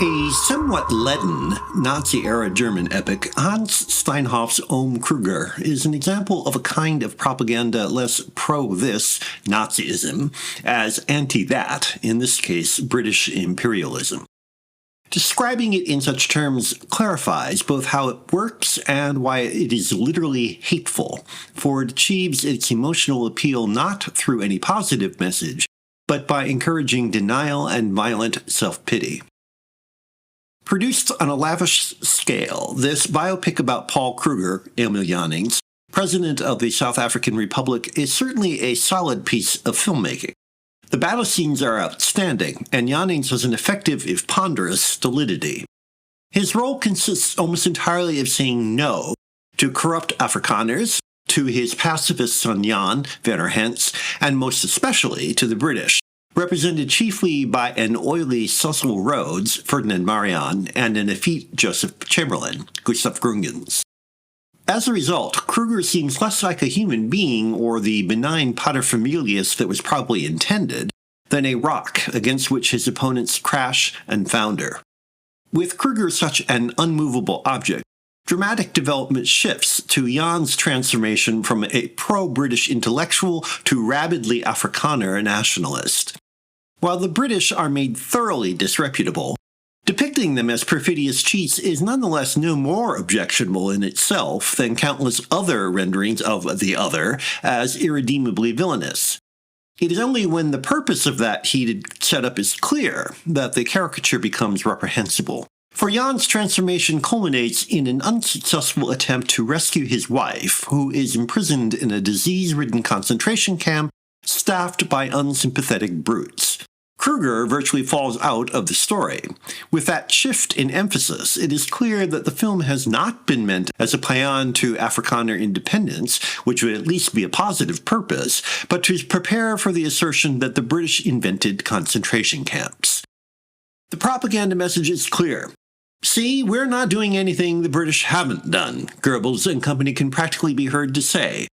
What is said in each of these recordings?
A somewhat leaden Nazi-era German epic, Hans Steinhoff's Ohm Kruger is an example of a kind of propaganda less pro-this, Nazism, as anti-that, in this case, British imperialism. Describing it in such terms clarifies both how it works and why it is literally hateful, for it achieves its emotional appeal not through any positive message, but by encouraging denial and violent self-pity. Produced on a lavish scale, this biopic about Paul Kruger, Emil Jannings, president of the South African Republic, is certainly a solid piece of filmmaking. The battle scenes are outstanding, and Jannings has an effective, if ponderous, stolidity. His role consists almost entirely of saying no to corrupt Afrikaners, to his pacifist son Jan, Werner Hens, and most especially to the British, represented chiefly by an oily Cecil Rhodes, Ferdinand Marion, and an effete Joseph Chamberlain, Gustav Gründgens. As a result, Kruger seems less like a human being or the benign paterfamilias that was probably intended than a rock against which his opponents crash and founder. With Kruger such an unmovable object, dramatic development shifts to Jan's transformation from a pro-British intellectual to rabidly Afrikaner nationalist. While the British are made thoroughly disreputable, depicting them as perfidious cheats is nonetheless no more objectionable in itself than countless other renderings of the other as irredeemably villainous. It is only when the purpose of that heated setup is clear that the caricature becomes reprehensible. For Jan's transformation culminates in an unsuccessful attempt to rescue his wife, who is imprisoned in a disease-ridden concentration camp staffed by unsympathetic brutes. Kruger virtually falls out of the story. With that shift in emphasis, it is clear that the film has not been meant as a paean to Afrikaner independence, which would at least be a positive purpose, but to prepare for the assertion that the British invented concentration camps. The propaganda message is clear. See, we're not doing anything the British haven't done, Goebbels and company can practically be heard to say.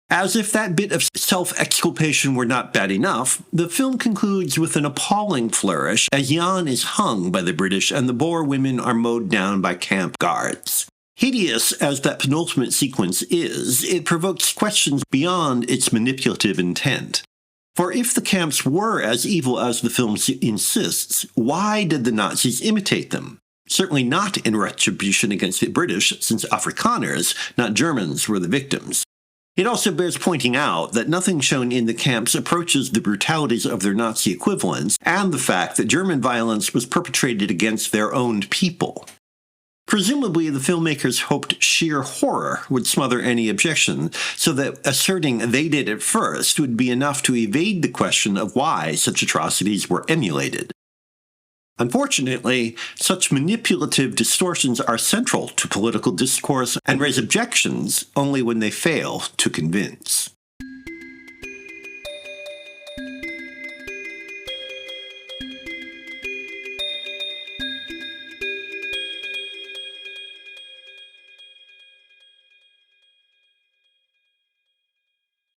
As if that bit of self-exculpation were not bad enough, the film concludes with an appalling flourish as Jan is hung by the British and the Boer women are mowed down by camp guards. Hideous as that penultimate sequence is, it provokes questions beyond its manipulative intent. For if the camps were as evil as the film insists, why did the Nazis imitate them? Certainly not in retribution against the British, since Afrikaners, not Germans, were the victims. It also bears pointing out that nothing shown in the camps approaches the brutalities of their Nazi equivalents and the fact that German violence was perpetrated against their own people. Presumably, the filmmakers hoped sheer horror would smother any objection, so that asserting they did it first would be enough to evade the question of why such atrocities were emulated. Unfortunately, such manipulative distortions are central to political discourse and raise objections only when they fail to convince.